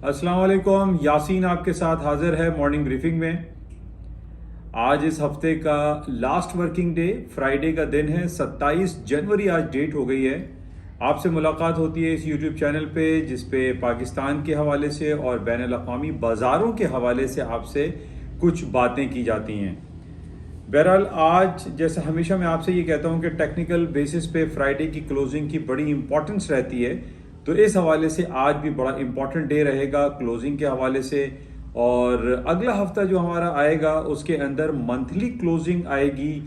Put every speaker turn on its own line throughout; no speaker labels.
السلام علیکم، یاسین آپ کے ساتھ حاضر ہے مارننگ بریفنگ میں۔ آج اس ہفتے کا لاسٹ ورکنگ ڈے فرائیڈے کا دن ہے، 27 جنوری آج ڈیٹ ہو گئی ہے۔ آپ سے ملاقات ہوتی ہے اس یوٹیوب چینل پہ جس پہ پاکستان کے حوالے سے اور بین الاقوامی بازاروں کے حوالے سے آپ سے کچھ باتیں کی جاتی ہیں۔ بہرحال آج جیسا ہمیشہ میں آپ سے یہ کہتا ہوں کہ ٹیکنیکل بیسس پہ فرائیڈے کی کلوزنگ کی بڑی امپورٹنس رہتی ہے، تو اس حوالے سے آج بھی بڑا امپورٹنٹ ڈے رہے گا کلوزنگ کے حوالے سے۔ اور اگلا ہفتہ جو ہمارا آئے گا اس کے اندر منتھلی کلوزنگ آئے گی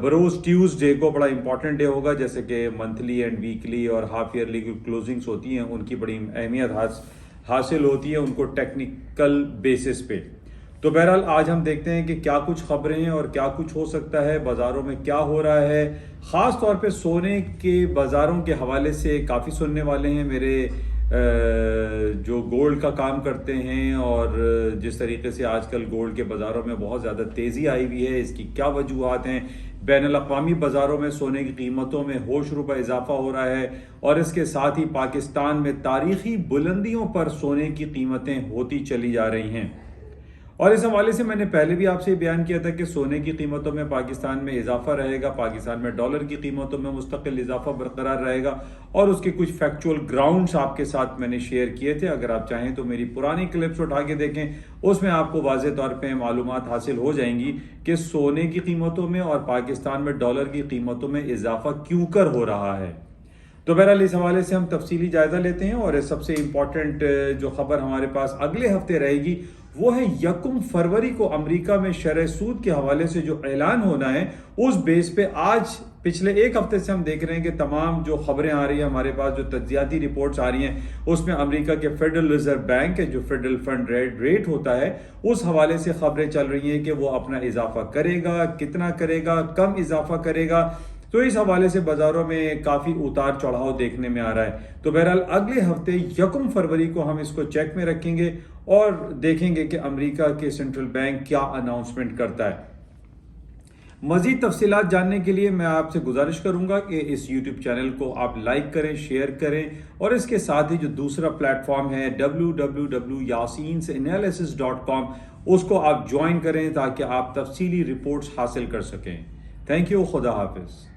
بروز ٹیوزڈے کو، بڑا امپورٹنٹ ڈے ہوگا، جیسے کہ منتھلی اینڈ ویکلی اور ہاف ایئرلی کلوزنگس ہوتی ہیں ان کی بڑی اہمیت حاصل ہوتی ہے ان کو ٹیکنیکل بیسس پہ۔ تو بہرحال آج ہم دیکھتے ہیں کہ کیا کچھ خبریں ہیں اور کیا کچھ ہو سکتا ہے، بازاروں میں کیا ہو رہا ہے۔ خاص طور پہ سونے کے بازاروں کے حوالے سے کافی سننے والے ہیں میرے جو گولڈ کا کام کرتے ہیں، اور جس طریقے سے آج کل گولڈ کے بازاروں میں بہت زیادہ تیزی آئی ہوئی ہے، اس کی کیا وجوہات ہیں۔ بین الاقوامی بازاروں میں سونے کی قیمتوں میں ہوش ربع اضافہ ہو رہا ہے، اور اس کے ساتھ ہی پاکستان میں تاریخی بلندیوں پر سونے کی قیمتیں ہوتی چلی جا رہی ہیں۔ اور اس حوالے سے میں نے پہلے بھی آپ سے بیان کیا تھا کہ سونے کی قیمتوں میں پاکستان میں اضافہ رہے گا، پاکستان میں ڈالر کی قیمتوں میں مستقل اضافہ برقرار رہے گا، اور اس کے کچھ فیکچول گراؤنڈز آپ کے ساتھ میں نے شیئر کیے تھے۔ اگر آپ چاہیں تو میری پرانی کلپس اٹھا کے دیکھیں، اس میں آپ کو واضح طور پہ معلومات حاصل ہو جائیں گی کہ سونے کی قیمتوں میں اور پاکستان میں ڈالر کی قیمتوں میں اضافہ کیوں کر ہو رہا ہے۔ تو بہرحال اس حوالے سے ہم تفصیلی جائزہ لیتے ہیں، اور سب سے امپورٹنٹ جو خبر ہمارے پاس اگلے ہفتے رہے گی وہ ہے 1 فروری کو امریکہ میں شرح سود کے حوالے سے جو اعلان ہونا ہے، اس بیس پہ آج پچھلے ایک ہفتے سے ہم دیکھ رہے ہیں کہ تمام جو خبریں آ رہی ہیں ہمارے پاس، جو تجزیاتی رپورٹس آ رہی ہیں، اس میں امریکہ کے فیڈرل ریزرو بینک جو فیڈرل فنڈ ریٹ ہوتا ہے، اس حوالے سے خبریں چل رہی ہیں کہ وہ اپنا اضافہ کرے گا، کتنا کرے گا، کم اضافہ کرے گا۔ تو اس حوالے سے بازاروں میں کافی اتار چڑھاؤ دیکھنے میں آ رہا ہے۔ تو بہرحال اگلے ہفتے 1 فروری کو ہم اس کو چیک میں رکھیں گے اور دیکھیں گے کہ امریکہ کے سینٹرل بینک کیا اناؤنسمنٹ کرتا ہے۔ مزید تفصیلات جاننے کے لیے میں آپ سے گزارش کروں گا کہ اس یوٹیوب چینل کو آپ لائک کریں، شیئر کریں، اور اس کے ساتھ ہی جو دوسرا پلیٹ فارم ہے www.yasinanalysis.com، اس کو آپ جوائن کریں تاکہ آپ تفصیلی رپورٹس حاصل کر سکیں۔ تھینک یو، خدا حافظ۔